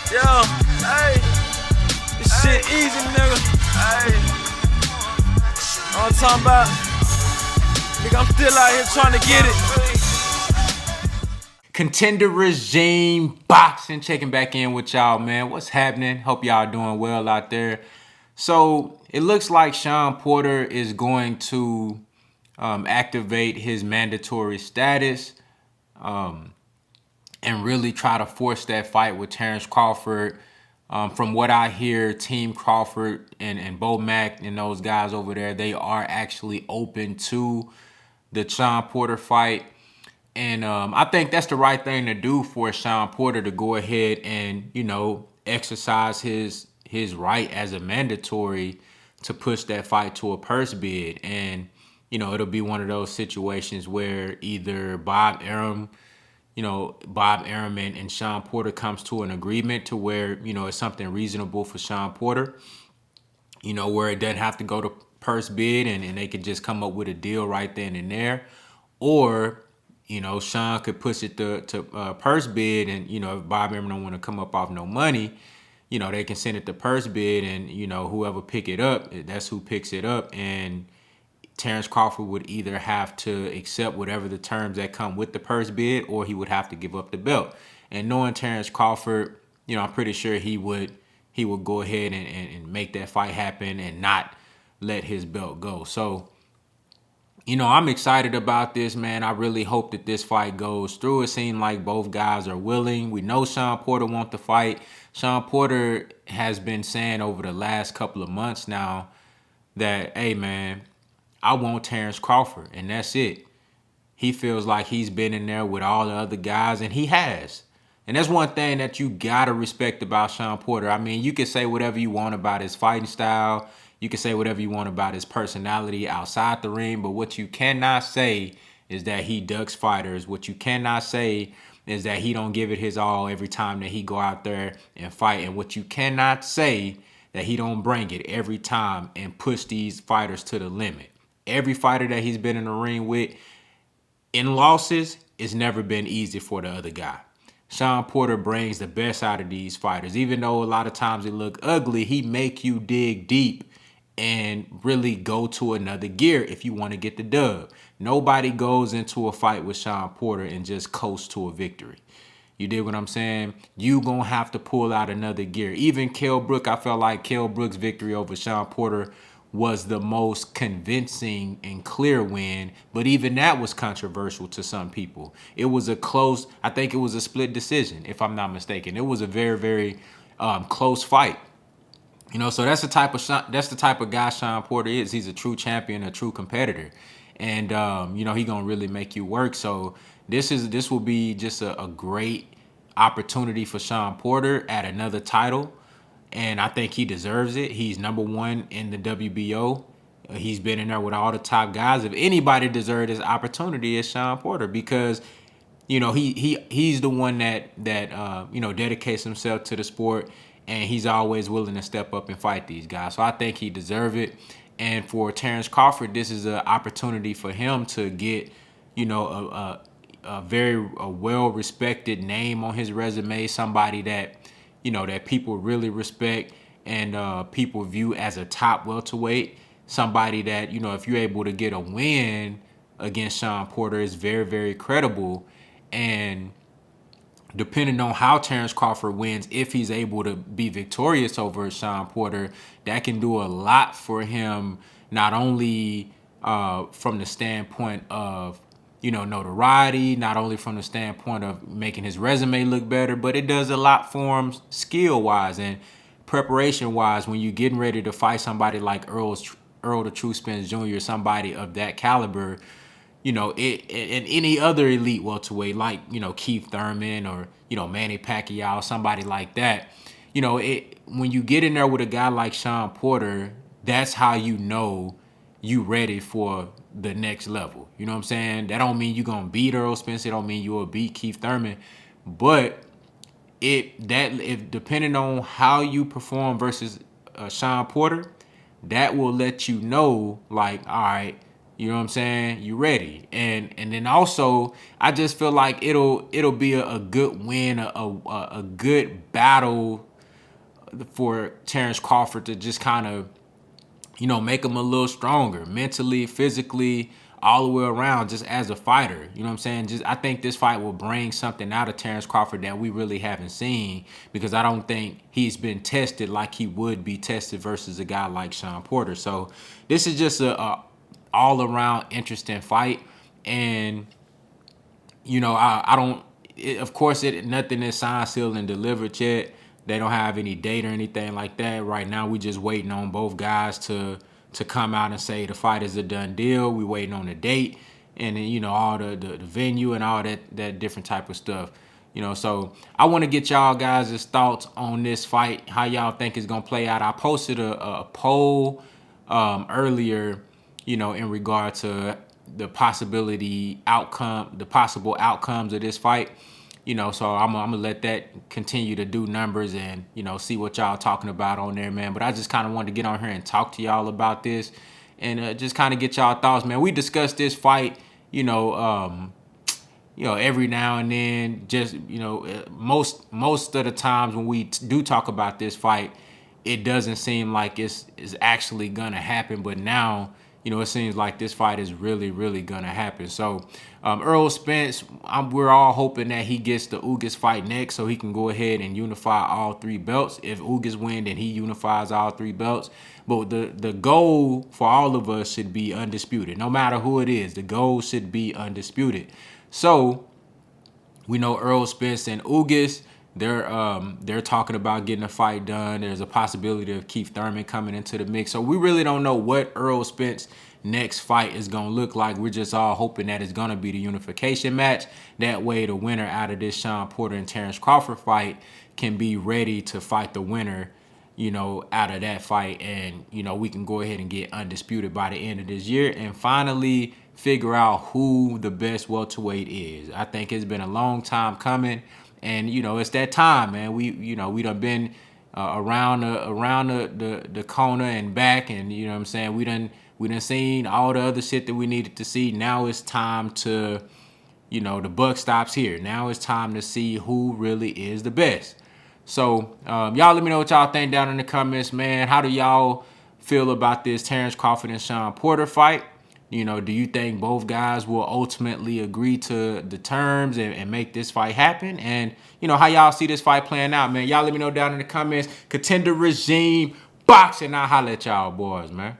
Yo, hey, this shit easy, nigga. Hey, all I'm talking about, nigga, I'm still out here trying to get it. Contender Regime Boxing, checking back in with y'all, man. What's happening? Hope y'all doing well out there. So it looks like Shawn Porter is going to activate his mandatory status and really try to force that fight with Terence Crawford. From what I hear, Team Crawford and Bo Mack and those guys over there, they are actually open to the Shawn Porter fight. And I think that's the right thing to do for Shawn Porter to go ahead and, exercise his right as a mandatory to push that fight to a purse bid. And, it'll be one of those situations where either Bob Arum and Shawn Porter comes to an agreement to where, it's something reasonable for Shawn Porter, where it doesn't have to go to purse bid and they could just come up with a deal right then and there. Or, Shawn could push it to purse bid and, if Bob Arum don't want to come up off no money, they can send it to purse bid and, whoever pick it up, that's who picks it up. And Terence Crawford would either have to accept whatever the terms that come with the purse bid, or he would have to give up the belt. And knowing Terence Crawford, I'm pretty sure he would go ahead and make that fight happen and not let his belt go. So, I'm excited about this, man. I really hope that this fight goes through. It seems like both guys are willing. We know Shawn Porter wants the fight. Shawn Porter has been saying over the last couple of months now that, hey, man, I want Terence Crawford, and that's it. He feels like he's been in there with all the other guys, and he has. And that's one thing that you gotta respect about Shawn Porter. I mean, you can say whatever you want about his fighting style. You can say whatever you want about his personality outside the ring. But what you cannot say is that he ducks fighters. What you cannot say is that he don't give it his all every time that he go out there and fight. And what you cannot say that he don't bring it every time and push these fighters to the limit. Every fighter that he's been in the ring with, in losses, it's never been easy for the other guy. Shawn Porter brings the best out of these fighters. Even though a lot of times it look ugly, he make you dig deep and really go to another gear if you want to get the dub. Nobody goes into a fight with Shawn Porter and just coast to a victory. You dig what I'm saying? You gonna have to pull out another gear. Even Kell Brook, I felt like Kell Brook's victory over Shawn Porter was the most convincing and clear win, but even that was controversial to some people. It was a close, I think it was a split decision, if I'm not mistaken. It was a very, very close fight. So that's the type of guy Shawn Porter is. He's a true champion, a true competitor, and he gonna really make you work. So this will be just a great opportunity for Shawn Porter at another title, and I think he deserves it. He's number one in the WBO. He's been in there with all the top guys. If anybody deserved this opportunity, it's Shawn Porter because he's the one that dedicates himself to the sport, and he's always willing to step up and fight these guys. So I think he deserves it. And for Terence Crawford, this is an opportunity for him to get a very well respected name on his resume, somebody that that people really respect and people view as a top welterweight, somebody that if you're able to get a win against Shawn Porter is very, very credible. And depending on how Terence Crawford wins, if he's able to be victorious over Shawn Porter, that can do a lot for him, not only from the standpoint of notoriety, not only from the standpoint of making his resume look better, but it does a lot for him skill-wise and preparation-wise when you're getting ready to fight somebody like Earl the True Spence Jr., somebody of that caliber. And any other elite welterweight like, Keith Thurman or, Manny Pacquiao, somebody like that, when you get in there with a guy like Shawn Porter, that's how you ready for the next level. You know what I'm saying? That don't mean you're going to beat Earl Spence. It don't mean you will beat Keith Thurman. But if depending on how you perform versus Shawn Porter, that will let you know, like, all right, You know what I'm saying? You ready? And then also, I just feel like it'll be a good win, a good battle for Terence Crawford to just kind of, make him a little stronger mentally, physically, all the way around, just as a fighter. You know what I'm saying? Just I think this fight will bring something out of Terence Crawford that we really haven't seen, because I don't think he's been tested like he would be tested versus a guy like Shawn Porter. So this is just a all around interesting fight. And I don't. Of course, nothing is signed, sealed, and delivered yet. They don't have any date or anything like that. Right now, we just waiting on both guys to come out and say the fight is a done deal. We waiting on the date, and then all the venue and all that different type of stuff. So I want to get y'all guys' thoughts on this fight. How y'all think it's gonna play out? I posted a poll earlier, in regard to the possible outcomes of this fight. So I'm gonna let that continue to do numbers and see what y'all talking about on there, man. But I just kind of wanted to get on here and talk to y'all about this, and just kind of get y'all thoughts, man. We discussed this fight, every now and then. Just most of the times when we do talk about this fight, it doesn't seem like it's actually gonna happen. But now, it seems like this fight is really, really gonna happen. So, Errol Spence, we're all hoping that he gets the Ugas fight next, so he can go ahead and unify all three belts. If Ugas wins, then he unifies all three belts. But the goal for all of us should be undisputed. No matter who it is, the goal should be undisputed. So we know Errol Spence and Ugas, they're talking about getting a fight done. There's a possibility of Keith Thurman coming into the mix. So we really don't know what Errol Spence next fight is going to look like. We're just all hoping that it's going to be the unification match. That way the winner out of this Shawn Porter and Terence Crawford fight can be ready to fight the winner, out of that fight. And, we can go ahead and get undisputed by the end of this year and finally figure out who the best welterweight is. I think it's been a long time coming. And it's that time, man. We done been around the corner and back, and what I'm saying, we done seen all the other shit that we needed to see. Now it's time to, the buck stops here. Now it's time to see who really is the best. So y'all let me know what y'all think down in the comments, man. How do y'all feel about this Terence Crawford and Shawn Porter fight? Do you think both guys will ultimately agree to the terms and make this fight happen? And, how y'all see this fight playing out, man? Y'all let me know down in the comments. Contender regime, boxing. I'll holler at y'all boys, man.